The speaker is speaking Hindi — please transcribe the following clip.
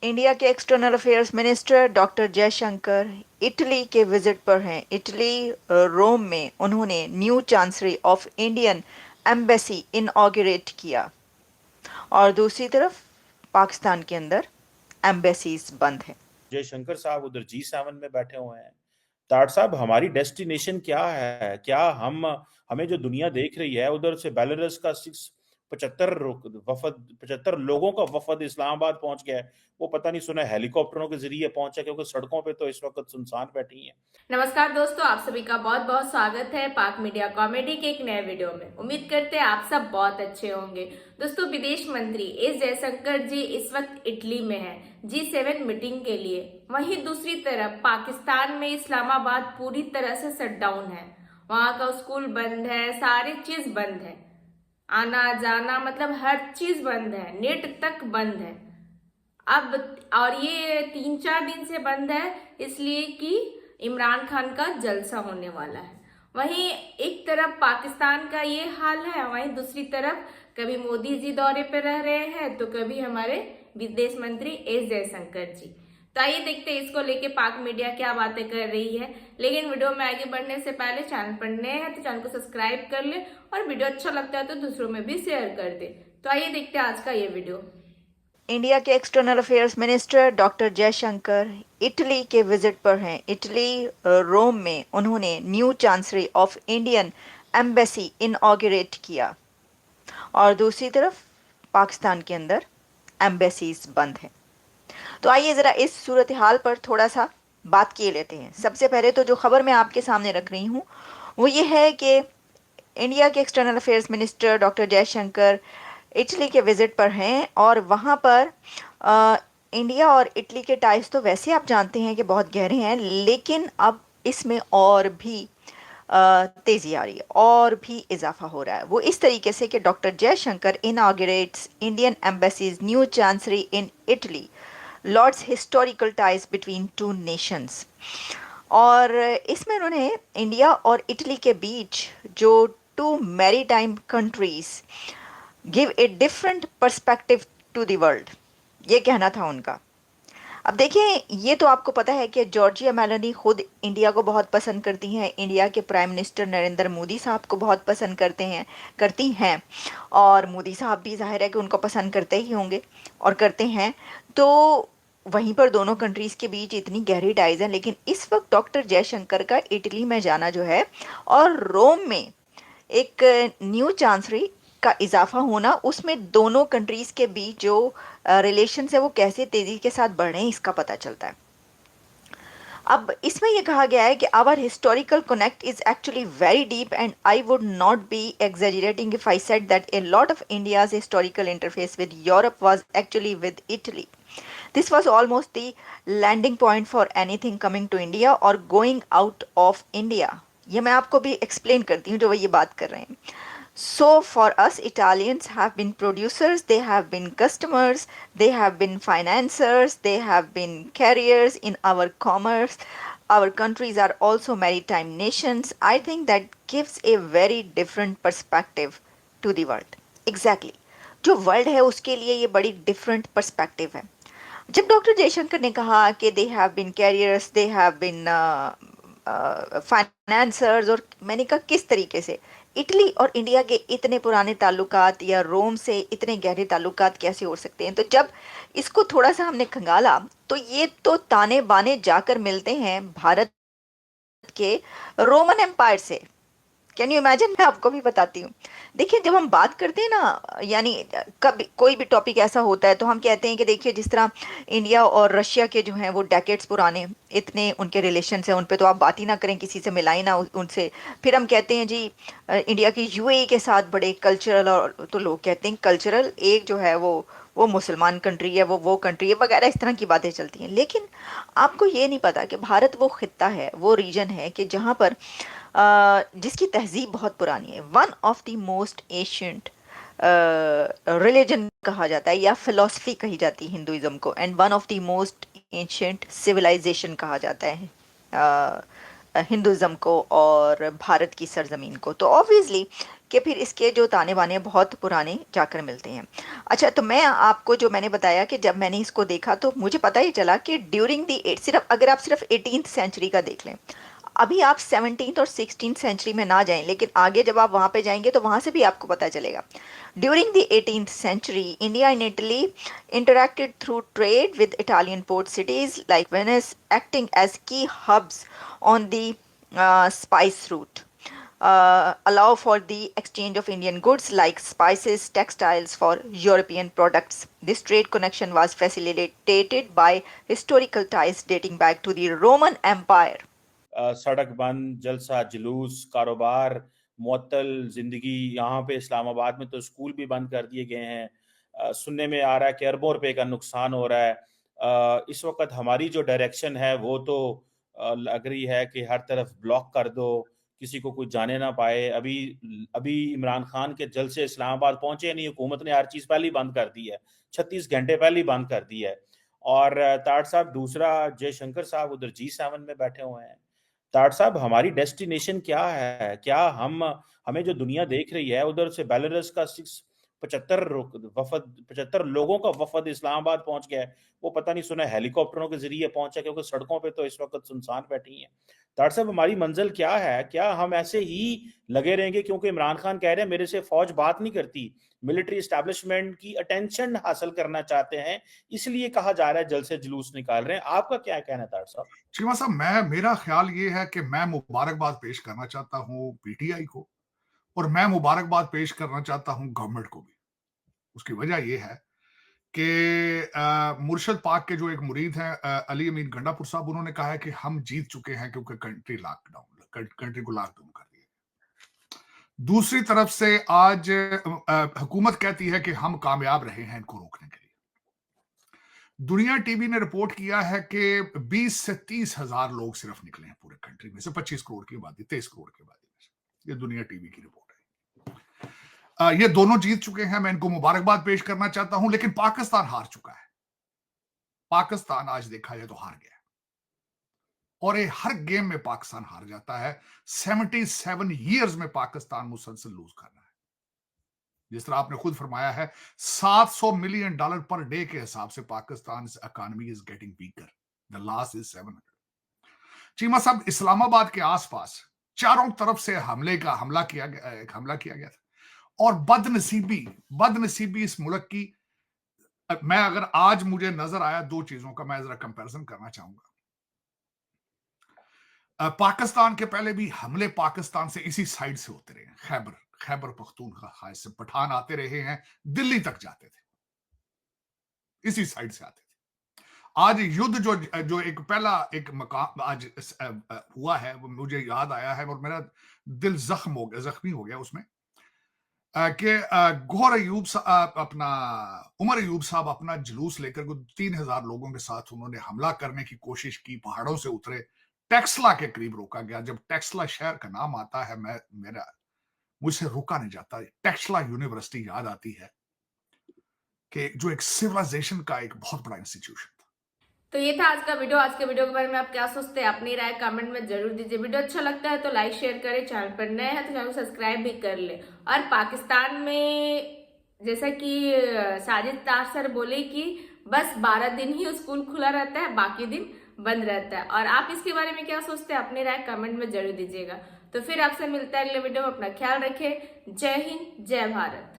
इंडिया के external affairs minister doctor Jaishankar Italy के विजिट पर हैं। इटली रोम में उन्होंने new chancellery of Indian embassy inaugurate किया और दूसरी तरफ पाकिस्तान के अंदर एम्बेसीज बंद हैं। जयशंकर साहब उधर G7 में बैठे हुए हैं। ताड़ साहब, हमारी डेस्टिनेशन क्या है? क्या हम हमें जो दुनिया देख रही है, उधर से बेलारूस का 75 लोगों का वफद इस्लामाबाद पहुंच गया है। वो पता नहीं, सुना हेलीकॉप्टरों के जरिए पहुंचा, क्योंकि सड़कों पे तो इस वक्त सुनसान बैठी हैं। नमस्कार दोस्तों, आप सभी का बहुत बहुत स्वागत है पाक मीडिया कॉमेडी के एक नए वीडियो में। उम्मीद करते हैं आप सब बहुत अच्छे होंगे। दोस्तों, विदेश मंत्री एस जयशंकर जी इस वक्त इटली में हैं G7 मीटिंग के लिए। वहीं दूसरी तरफ पाकिस्तान में इस्लामाबाद पूरी तरह से शट डाउन है। वहां का स्कूल बंद है, सारी चीज बंद है, आना जाना मतलब हर चीज बंद है, नेट तक बंद है। अब और ये 3-4 दिन से बंद है इसलिए कि इमरान खान का जलसा होने वाला है। वहीं एक तरफ पाकिस्तान का ये हाल है, वहीं दूसरी तरफ कभी मोदी जी दौरे पर रह रहे हैं तो कभी हमारे विदेश मंत्री एस जयशंकर जी। तो आइए देखते हैं इसको लेके पाक मीडिया क्या बातें कर रही है। लेकिन वीडियो में आगे बढ़ने से पहले चैनल पर नए हैं तो चैनल को सब्सक्राइब कर ले और वीडियो अच्छा लगता है तो दूसरों में भी शेयर कर दे। तो आइए देखते हैं आज का ये वीडियो। इंडिया के external affairs minister doctor Jaishankar Italy के विजिट पर हैं। इटली रोम में उन्होंने new chancellery of Indian embassy inaugurate किया और दूसरी तरफ पाकिस्तान के अंदर एम्बेसीज बंद हैं। तो आइए ज़रा इस सूरत हाल पर थोड़ा सा बात किए लेते हैं। सबसे पहले तो जो खबर मैं आपके सामने रख रही हूँ वो ये है कि इंडिया के external affairs minister doctor Jaishankar Italy के विजिट पर हैं और वहाँ पर इंडिया और इटली के टाइज तो वैसे आप जानते हैं कि बहुत गहरे हैं, लेकिन अब इसमें और भी तेज़ी आ रही है और भी इजाफा हो रहा है। वो इस तरीके से कि doctor Jaishankar inaugurates Indian embassy's new chancery in Italy lauds historical ties between two nations. और इसमें उन्होंने इंडिया और इटली के बीच जो two maritime countries give a different perspective to the world, ये कहना था उनका। अब देखिए, ये तो आपको पता है कि जॉर्जिया मेलोनी खुद इंडिया को बहुत पसंद करती हैं, इंडिया के प्राइम मिनिस्टर नरेंद्र मोदी साहब को बहुत पसंद करती हैं और मोदी साहब भी जाहिर है कि उनको पसंद करते ही होंगे और करते हैं। तो वहीं पर दोनों कंट्रीज़ के बीच इतनी गहरी टाइज हैं, लेकिन इस वक्त डॉक्टर जयशंकर का इटली में जाना जो है और रोम में एक न्यू चांसलरी का इजाफा होना, उसमें दोनों कंट्रीज़ के बीच जो रिलेशन है वो कैसे तेज़ी के साथ बढ़ रहे हैं इसका पता चलता है। अब इसमें यह कहा गया है कि our historical connect is actually very deep and I would not be exaggerating if I said that a lot of India's historical interface with Europe was actually with Italy. This was almost the landing point for anything coming to India और गोइंग आउट ऑफ इंडिया। ये मैं आपको भी एक्सप्लेन करती हूँ जो वो ये बात कर रहे हैं। So for us, Italians have been producers, they have been customers, they have been financiers, they have been carriers in our commerce. Our countries are also maritime nations. I think that gives a very different perspective to the world. Exactly. जो वर्ल्ड है उसके लिए ये बड़ी डिफरेंट पर्सपेक्टिव है। जब डॉक्टर जयशंकर ने कहा कि they have been carriers, they have been financiers, और मैंने कहा किस तरीके से इटली और इंडिया के इतने पुराने ताल्लुकात या रोम से इतने गहरे ताल्लुकात कैसे हो सकते हैं। तो जब इसको थोड़ा सा हमने खंगाला तो ये तो ताने बाने जाकर मिलते हैं भारत के रोमन एम्पायर से। Can you imagine? मैं आपको भी बताती हूँ। देखिए, जब हम बात करते हैं ना, यानी कभी कोई भी टॉपिक ऐसा होता है तो हम कहते हैं कि देखिए जिस तरह इंडिया और रशिया के जो हैं वो डेकेड्स पुराने इतने उनके रिलेशंस हैं, उन पे तो आप बात ही ना करें, किसी से मिलाई ना उनसे। फिर हम कहते हैं जी इंडिया की यूएई के साथ बड़े कल्चरल, और तो लोग कहते हैं कल्चरल एक जो है वो मुसलमान कंट्री है, वो कंट्री है वगैरह, इस तरह की बातें चलती हैं। लेकिन आपको ये नहीं पता कि भारत वो खित्ता है, वो रीजन है कि जहाँ पर जिसकी तहजीब बहुत पुरानी है। One of the most ancient religion कहा जाता है या फिलॉसफी कही जाती है हिंदुइज्म को, and one of the most ancient civilisation कहा जाता है हिंदुइज्म को और भारत की सरजमीन को। तो ऑब्वियसली कि फिर इसके जो ताने बाने बहुत पुराने जाकर मिलते हैं। अच्छा, तो मैं आपको जो मैंने बताया कि जब मैंने इसको देखा तो मुझे पता ही चला कि ड्यूरिंग द सिर्फ अगर आप सिर्फ 18th सेंचुरी का देख लें, अभी आप 17th और 16th सेंचुरी में ना जाएं, लेकिन आगे जब आप वहाँ पे जाएंगे तो वहाँ से भी आपको पता चलेगा। During the 18th century, India and Italy interacted through trade with Italian port cities like Venice, acting as key hubs on the spice route. Allow for the exchange of Indian goods like spices, textiles for European products. This trade connection was facilitated by historical ties dating back to the Roman Empire. सड़क बंद, जलसा जुलूस, कारोबार मुअत्तल, जिंदगी यहाँ पे इस्लामाबाद में तो स्कूल भी बंद कर दिए गए हैं। सुनने में आ रहा है कि अरबों रुपए का नुकसान हो रहा है। इस वक्त हमारी जो डायरेक्शन है वो तो लग रही है कि हर तरफ ब्लॉक कर दो, किसी को कोई जाने ना पाए। अभी अभी इमरान खान के जलसे इस्लामाबाद पहुंचे नहीं, हुकूमत ने हर चीज़ पहले ही बंद कर दी है, 36 घंटे पहले ही बंद कर दी है। और तार साहब दूसरा, जयशंकर साहब उधर G7 में बैठे हुए हैं। तार साहब हमारी डेस्टिनेशन क्या है? क्या हमें जो दुनिया देख रही है उधर से बेलारूस का 75 लोगों का वफद इस्लामाबाद पहुंच गया है। वो पता नहीं, सुना हेलीकॉप्टरों के जरिए पहुंचा, क्योंकि सड़कों पे तो इस वक्त सुनसान बैठी हैं। तार साहब हमारी मंजिल क्या है? क्या हम ऐसे ही लगे रहेंगे क्योंकि इमरान खान कह रहे हैं मेरे से फौज बात नहीं करती, मिलिट्री एस्टेब्लिशमेंट की अटेंशन हासिल करना चाहते हैं, इसलिए कहा जा रहा है जलसे जुलूस निकाल रहे हैं। आपका क्या कहना है तार साहब? श्रीमा साहब, मेरा ख्याल ये है कि मैं मुबारकबाद पेश करना चाहता हूँ पीटीआई को, और मैं मुबारकबाद पेश करना चाहता हूँ गवर्नमेंट को भी। उसकी वजह यह है कि मुर्शद पाक के जो एक मुरीद हैं अली अमीन गंडापुर साहब, उन्होंने कहा है कि हम जीत चुके हैं क्योंकि कंट्री को लॉकडाउन कर दिया। दूसरी तरफ से आज हुकूमत कहती है कि हम कामयाब रहे हैं इनको रोकने के लिए। दुनिया टीवी ने रिपोर्ट किया है कि 20 से 30 हजार लोग सिर्फ निकले हैं पूरे कंट्री में से, 25 करोड़ की आबादी, 23 करोड़ की आबादी में से। ये दुनिया टीवी की रिपोर्ट है। ये दोनों जीत चुके हैं, मैं इनको मुबारकबाद पेश करना चाहता हूं, लेकिन पाकिस्तान हार चुका है। पाकिस्तान आज देखा जाए तो हार गया, और ये हर गेम में पाकिस्तान हार जाता है। 77 ईयर्स में पाकिस्तान मुसलसल लूज कर रहा है। जिस तरह आपने खुद फरमाया है, $700 मिलियन पर डे के हिसाब से Pakistan economy is getting weaker, the loss is 700। Cheema साहब, इस्लामाबाद के आसपास चारों तरफ से हमला किया गया था, और बदनसीबी इस मुल्क की, मैं अगर आज मुझे नजर आया दो चीजों का मैं जरा कंपैरिजन करना चाहूंगा। पाकिस्तान के पहले भी हमले पाकिस्तान से इसी साइड से होते रहे हैं, खैबर पख्तूनख्वा खास से पठान आते रहे हैं, दिल्ली तक जाते थे, इसी साइड से आते थे। आज युद्ध जो एक पहला एक मकाम आज हुआ है, वो मुझे याद आया है और मेरा दिल जख्मी हो गया उसमें, कि उमर अयूब साहब अपना जुलूस लेकर 3000 लोगों के साथ उन्होंने हमला करने की कोशिश की, पहाड़ों से उतरे, टेक्सला के करीब रोका गया। जब टेक्सला शहर का नाम आता है, मुझसे रोका नहीं जाता। टेक्सला यूनिवर्सिटी याद आती है कि जो एक सिविलाइजेशन का एक बहुत बड़ा इंस्टीट्यूशन था। तो ये था आज का वीडियो। आज के वीडियो के बारे में आप क्या सोचते हैं, अपनी राय कमेंट में जरूर दीजिए। वीडियो अच्छा लगता है तो लाइक शेयर करें, चैनल पर नए हैं तो चैनल को सब्सक्राइब भी कर ले। और पाकिस्तान में जैसा कि साजिद तार सर बोले कि बस 12 दिन ही स्कूल खुला रहता है, बाकी दिन बंद रहता है। और आप इसके बारे में क्या सोचते हैं, अपनी राय कमेंट में जरूर दीजिएगा। तो फिर आपसे मिलता है अगले वीडियो में। अपना ख्याल रखें। जय हिंद, जय भारत।